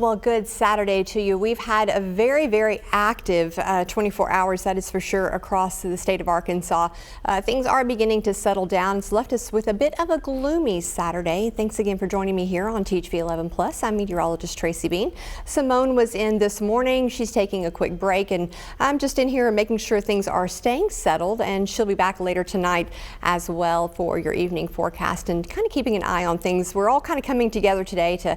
Well, good Saturday to you. We've had a very active 24 hours, that is for sure, across the state of Arkansas. Things are beginning to settle down. It's left us with a bit of a gloomy Saturday. Thanks again for joining me here on THV11 Plus. I'm meteorologist Tracy Beene. Simone was in this morning. She's taking a quick break, and I'm just in here making sure things are staying settled, and she'll be back later tonight as well for your evening forecast and kind of keeping an eye on things. We're all kind of coming together today to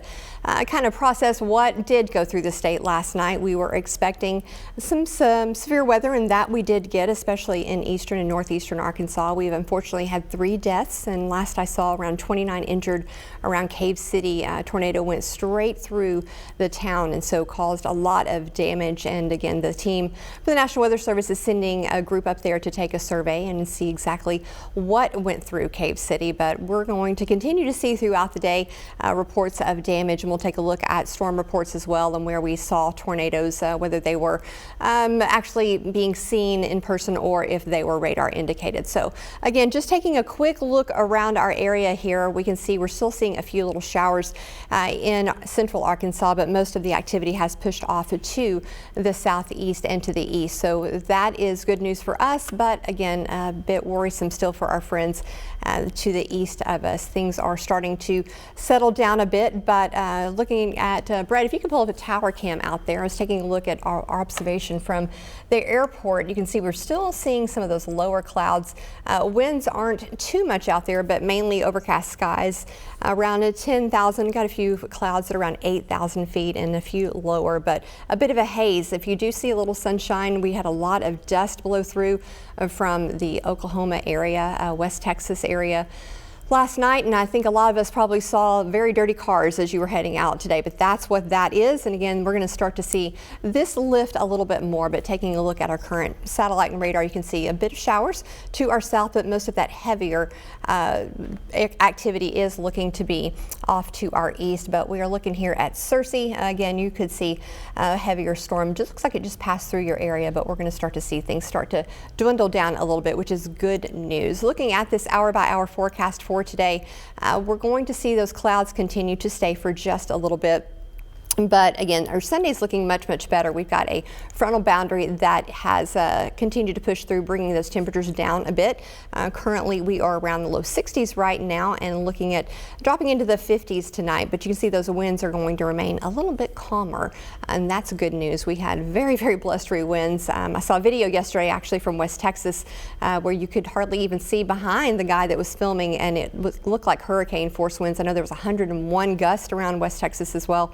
kind of process what did go through the state last night. We were expecting some severe weather, and that we did get, especially in eastern and northeastern Arkansas. We've unfortunately had 3 deaths, and last I saw around 29 injured around Cave City. A tornado went straight through the town and so caused a lot of damage. And again, the team for the National Weather Service is sending a group up there to take a survey and see exactly what went through Cave City. But we're going to continue to see throughout the day reports of damage, and we'll take a look at storm reports as well and where we saw tornadoes, whether they were actually being seen in person or if they were radar indicated. So again, just taking a quick look around our area here, we can see we're still seeing a few little showers in central Arkansas, but most of the activity has pushed off to the southeast and to the east. So that is good news for us, but again, a bit worrisome still for our friends to the east of us. Things are starting to settle down a bit, but looking at Brett, if you could pull up a tower cam out there. I was taking a look at our observation from the airport. You can see we're still seeing some of those lower clouds. Winds aren't too much out there, but mainly overcast skies around 10,000. Got a few clouds at around 8,000 feet and a few lower, but a bit of a haze. If you do see a little sunshine, we had a lot of dust blow through from the Oklahoma area, West Texas area last night, and I think a lot of us probably saw very dirty cars as you were heading out today, but that's what that is. And again, we're going to start to see this lift a little bit more, but taking a look at our current satellite and radar, you can see a bit of showers to our south, but most of that heavier activity is looking to be off to our east. But we are looking here at Searcy. Again, you could see a heavier storm. Just looks like it just passed through your area, but we're going to start to see things start to dwindle down a little bit, which is good news. Looking at this hour-by-hour forecast for today, we're going to see those clouds continue to stay for just a little bit. But again, our Sunday's looking much better. We've got a frontal boundary that has continued to push through, bringing those temperatures down a bit. Currently, we are around the low 60s right now and looking at dropping into the 50s tonight. But you can see those winds are going to remain a little bit calmer, and that's good news. We had very blustery winds. I saw a video yesterday actually from West Texas where you could hardly even see behind the guy that was filming, and it looked like hurricane force winds. I know there was 101 gusts around West Texas as well.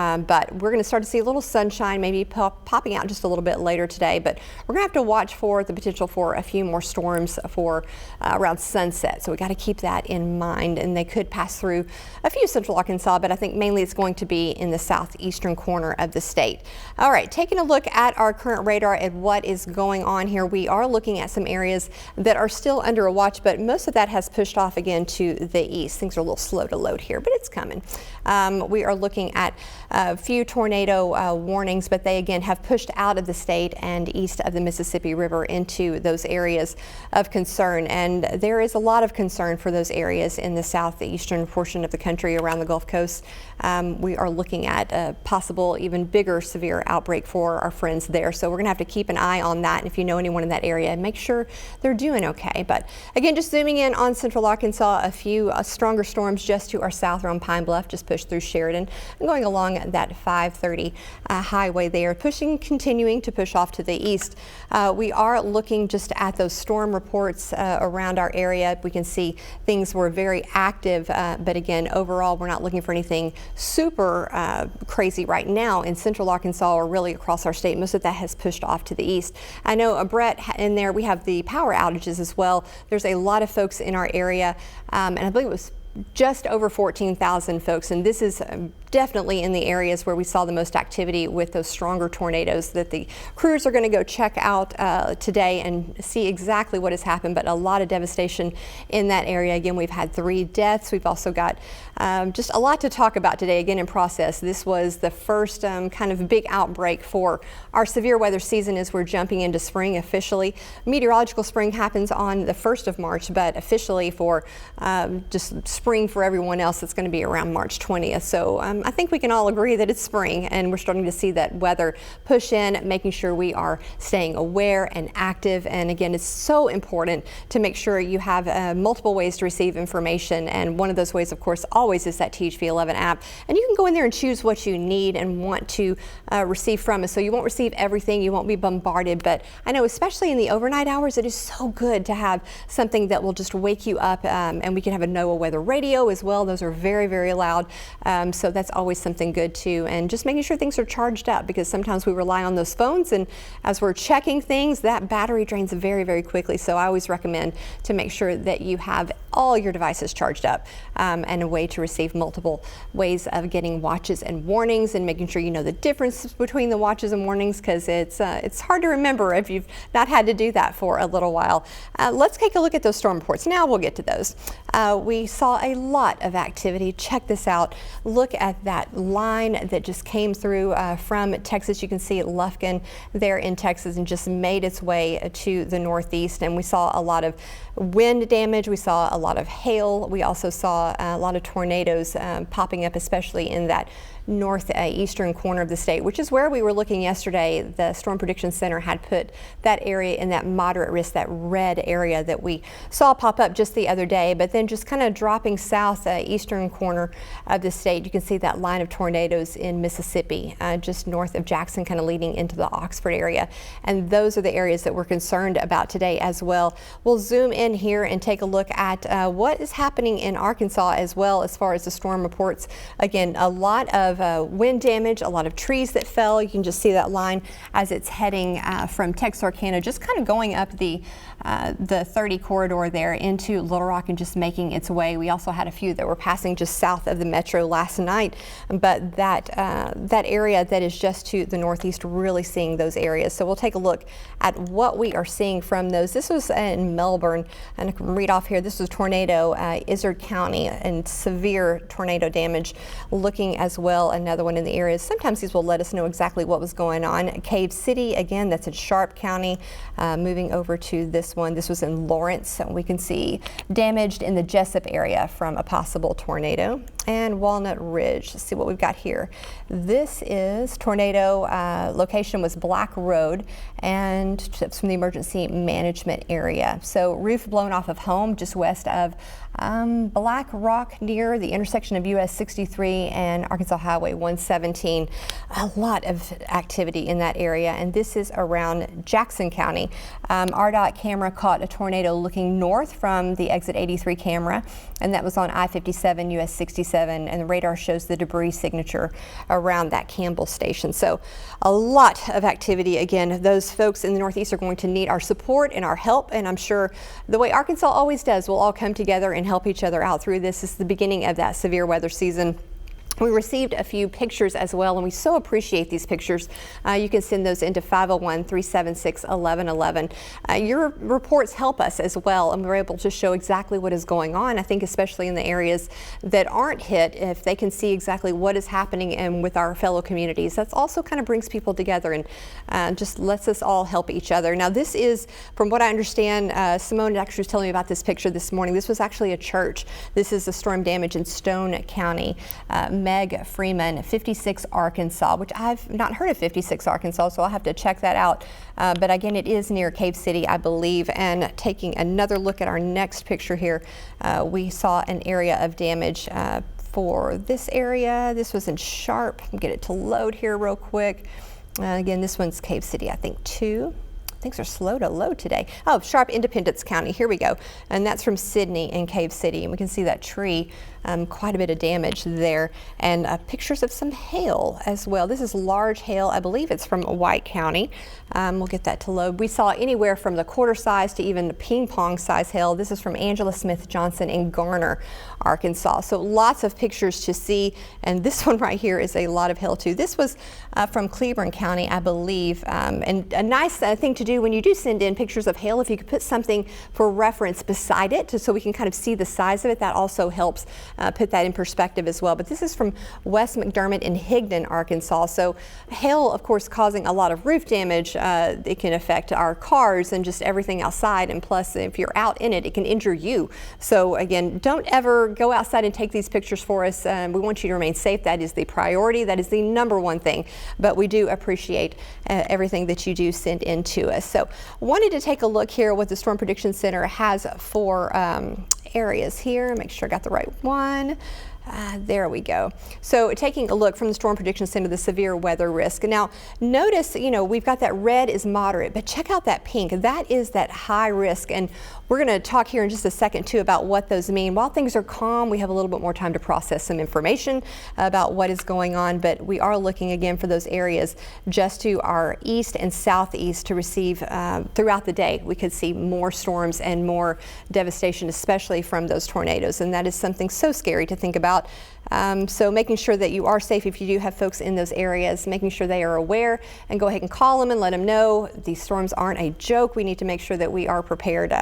But we're going to start to see a little sunshine maybe popping out just a little bit later today. But we're going to have to watch for the potential for a few more storms for around sunset. So we got to keep that in mind, and they could pass through a few central Arkansas, but I think mainly it's going to be in the southeastern corner of the state. All right, taking a look at our current radar and what is going on here, we are looking at some areas that are still under a watch, but most of that has pushed off again to the east. Things are a little slow to load here, but it's coming. We are looking at a few tornado warnings, but they again have pushed out of the state and east of the Mississippi River into those areas of concern. And there is a lot of concern for those areas in the southeastern portion of the country around the Gulf Coast. We are looking at a possible even bigger severe outbreak for our friends there. So we're going to have to keep an eye on that. And if you know anyone in that area, make sure they're doing okay. But again, just zooming in on central Arkansas, a few stronger storms just to our south around Pine Bluff, just pushed through Sheridan and going along that 530 highway there, continuing to push off to the east. We are looking just at those storm reports around our area. We can see things were very active, but again, overall, we're not looking for anything super crazy right now in central Arkansas or really across our state. Most of that has pushed off to the east. I know, Brett, in there we have the power outages as well. There's a lot of folks in our area, and I believe it was just over 14,000 folks, and this is definitely in the areas where we saw the most activity with those stronger tornadoes that the crews are going to go check out today and see exactly what has happened. But a lot of devastation in that area. Again, we've had 3 deaths. We've also got just a lot to talk about today. Again, in process, this was the first kind of big outbreak for our severe weather season as we're jumping into spring officially. Meteorological spring happens on the 1st of March, but officially for just spring for everyone else, it's going to be around March 20th. So I think we can all agree that it's spring, and we're starting to see that weather push in, making sure we are staying aware and active. And again, it's so important to make sure you have multiple ways to receive information. And one of those ways, of course, always is that THV11 app. And you can go in there and choose what you need and want to receive from us. So you won't receive everything, you won't be bombarded. But I know, especially in the overnight hours, it is so good to have something that will just wake you up. And we can have a NOAA weather radio as well. Those are very, very loud. So that's always something good too. And just making sure things are charged up, because sometimes we rely on those phones, and as we're checking things, that battery drains very, very quickly. So I always recommend to make sure that you have all your devices charged up, and a way to receive multiple ways of getting watches and warnings, and making sure you know the difference between the watches and warnings, because it's hard to remember if you've not had to do that for a little while. Let's take a look at those storm reports. Now we'll get to those. We saw a lot of activity. Check this out. Look at that line that just came through from Texas. You can see Lufkin there in Texas, and just made its way to the northeast. And we saw a lot of wind damage. We saw a lot of hail. We also saw a lot of tornadoes popping up, especially in that northeastern corner of the state, which is where we were looking yesterday. The Storm Prediction Center had put that area in that moderate risk, that red area that we saw pop up just the other day. But then just kind of dropping south, eastern corner of the state, you can see that line of tornadoes in Mississippi, just north of Jackson, kind of leading into the Oxford area. And those are the areas that we're concerned about today as well. We'll zoom in here and take a look at what is happening in Arkansas as well, as far as the storm reports. Again, a lot of wind damage, a lot of trees that fell. You can just see that line as it's heading from Texarkana, just kind of going up the 30 corridor there into Little Rock and just making its way. We also had a few that were passing just south of the metro last night, but that area that is just to the northeast, really seeing those areas. So we'll take a look at what we are seeing from those. This was in Melbourne, and I can read off here. This was tornado, Izard County, and severe tornado damage. Looking as well, another one in the areas. Sometimes these will let us know exactly what was going on. Cave City, again, that's in Sharp County. Moving over to this one. This was in Lawrence. We can see damaged in the Jessup area from a possible tornado. And Walnut Ridge. Let's see what we've got here. This is tornado location was Black Road, and it's from the emergency management area. So roof blown off of home just west of Black Rock, near the intersection of US 63 and Arkansas Highway 117. A lot of activity in that area, and this is around Jackson County. RDOT camera caught a tornado looking north from the exit 83 camera, and that was on I-57 US 67, and the radar shows the debris signature around that Campbell station. So a lot of activity. Again, those folks in the northeast are going to need our support and our help, and I'm sure the way Arkansas always does, we'll all come together and help each other out through this. This is the beginning of that severe weather season. We received a few pictures as well, and we so appreciate these pictures. You can send those into 501-376-1111. Your reports help us as well, and we're able to show exactly what is going on. I think especially in the areas that aren't hit, if they can see exactly what is happening and with our fellow communities, that's also kind of brings people together and just lets us all help each other. Now, this is, from what I understand, Simone actually was telling me about this picture this morning. This was actually a church. This is the storm damage in Stone County. Meg Freeman, 56 Arkansas, which I've not heard of 56 Arkansas, so I'll have to check that out. But again, it is near Cave City, I believe. And taking another look at our next picture here, we saw an area of damage for this area. This was in Sharp. I'll get it to load here real quick. Again, this one's Cave City, I think, too. Things are slow to load today. Oh, Sharp, Independence County. Here we go. And that's from Sidney in Cave City. And we can see that tree, quite a bit of damage there. And pictures of some hail as well. This is large hail. I believe it's from White County. We'll get that to load. We saw anywhere from the quarter size to even the ping pong size hail. This is from Angela Smith Johnson in Garner, Arkansas. So lots of pictures to see. And this one right here is a lot of hail too. This was from Cleburne County, I believe. And a nice thing to do do, when you do send in pictures of hail, if you could put something for reference beside it so we can kind of see the size of it, that also helps put that in perspective as well. But this is from West McDermott in Higdon, Arkansas. So hail, of course, causing a lot of roof damage. It can affect our cars and just everything outside. And plus, if you're out in it, it can injure you. So again, don't ever go outside and take these pictures for us. We want you to remain safe. That is the priority. That is the #1 thing. But we do appreciate everything that you do send in to us. So wanted to take a look here what the Storm Prediction Center has for areas here. Make sure I got the right one. There we go. So taking a look from the Storm Prediction Center, the severe weather risk. Now notice, we've got that red is moderate, but check out that pink. That is that high risk. And we're going to talk here in just a second too about what those mean. While things are calm, we have a little bit more time to process some information about what is going on, but we are looking again for those areas just to our east and southeast to receive throughout the day. We could see more storms and more devastation, especially from those tornadoes. And that is something so scary to think about. So making sure that you are safe if you do have folks in those areas, making sure they are aware, and go ahead and call them and let them know these storms aren't a joke. We need to make sure that we are prepared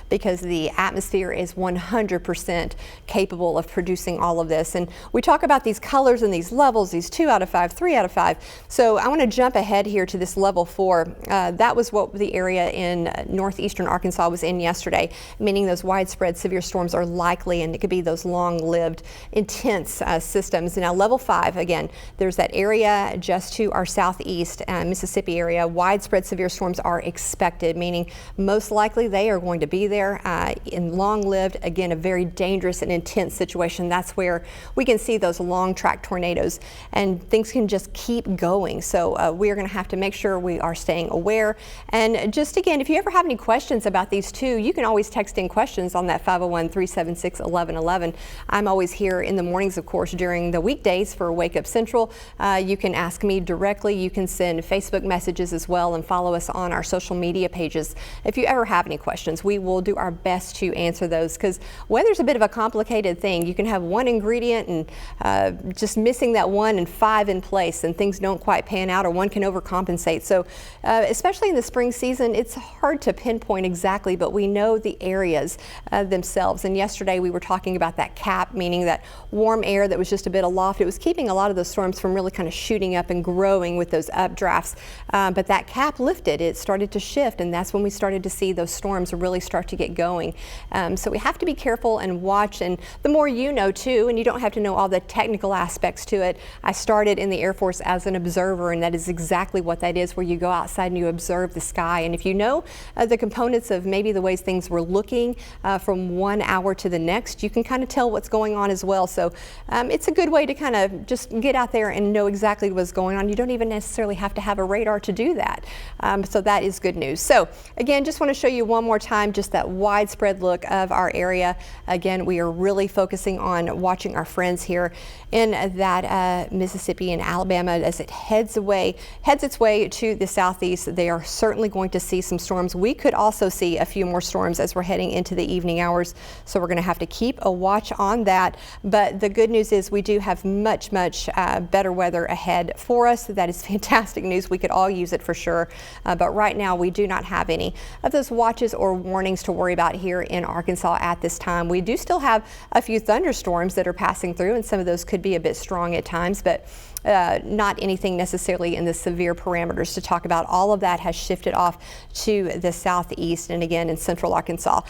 because the atmosphere is 100% capable of producing all of this. And we talk about these colors and these levels, these 2 out of 5, 3 out of 5. So I want to jump ahead here to this level 4. That was what the area in northeastern Arkansas was in yesterday, meaning those widespread severe storms are likely, and it could be those long-lived, intense systems. Now level 5, again, there's that area just to our southeast, Mississippi area. Widespread severe storms are expected, meaning most likely they are going to be there in long-lived, again, a very dangerous and intense situation. That's where we can see those long track tornadoes and things can just keep going. So we are going to have to make sure we are staying aware. And just again, if you ever have any questions about these two, you can always text in questions on that 501-376-1111. I'm always here in the mornings, of course, during the weekdays for Wake Up Central. You can ask me directly. You can send Facebook messages as well and follow us on our social media pages. If you ever have any questions, we will do our best to answer those, because weather's a bit of a complicated thing. You can have one ingredient and just missing that one and 5 in place, and things don't quite pan out, or one can overcompensate. So especially in the spring season, it's hard to pinpoint exactly, but we know the areas themselves. And yesterday we were talking about that cap, meaning that warm air that was just a bit aloft. It was keeping a lot of those storms from really kind of shooting up and growing with those updrafts. But that cap lifted, it started to shift, and that's when we started to see those storms really start to get going. So we have to be careful and watch, and the more you know too, and you don't have to know all the technical aspects to it. I started in the Air Force as an observer, and that is exactly what that is, where you go outside and you observe the sky. And if you know the components of maybe the ways things were looking from 1 hour to the next, you can kind of tell what's going on as well. So it's a good way to kind of just get out there and know exactly what's going on. You don't even necessarily have to have a radar to do that. So that is good news. So again, just want to show you one more time just that widespread look of our area. Again, we are really focusing on watching our friends here in that Mississippi and Alabama as it heads its way to the southeast. They are certainly going to see some storms. We could also see a few more storms as we're heading into the evening hours. So we're going to have to keep a watch on that. But the good news is we do have much better weather ahead for us. That is fantastic news. We could all use it for sure. But right now we do not have any of those watches or warnings to worry about here in Arkansas at this time. We do still have a few thunderstorms that are passing through, and some of those could be a bit strong at times, but not anything necessarily in the severe parameters to talk about. All of that has shifted off to the southeast, and again in central Arkansas,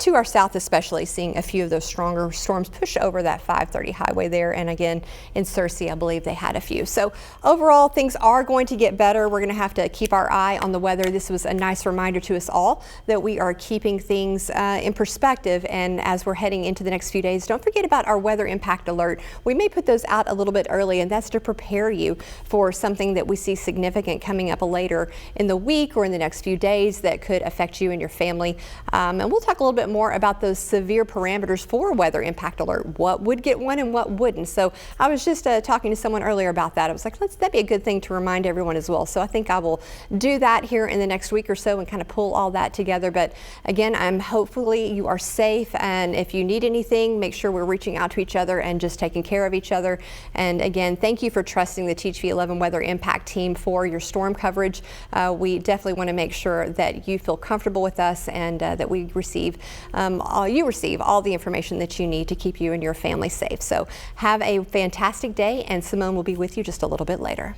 to our south especially, seeing a few of those stronger storms push over that 530 highway there, and again in Searcy I believe they had a few. So overall things are going to get better. We're going to have to keep our eye on the weather. This was a nice reminder to us all that we are keeping things in perspective, and as we're heading into the next few days, don't forget about our weather impact alert. We may put those out a little bit early, and that's to prepare you for something that we see significant coming up later in the week or in the next few days that could affect you and your family. And we'll talk a little bit more about those severe parameters for weather impact alert, what would get one and what wouldn't. So I was just talking to someone earlier about that. I was like, that'd be a good thing to remind everyone as well. So I think I will do that here in the next week or so and kind of pull all that together. But again, hopefully you are safe, and if you need anything, make sure we're reaching out to each other and just taking care of each other. And again, thank you for for trusting the THV11 Weather Impact Team for your storm coverage. We definitely want to make sure that you feel comfortable with us and that you receive all the information that you need to keep you and your family safe. So have a fantastic day, and Simone will be with you just a little bit later.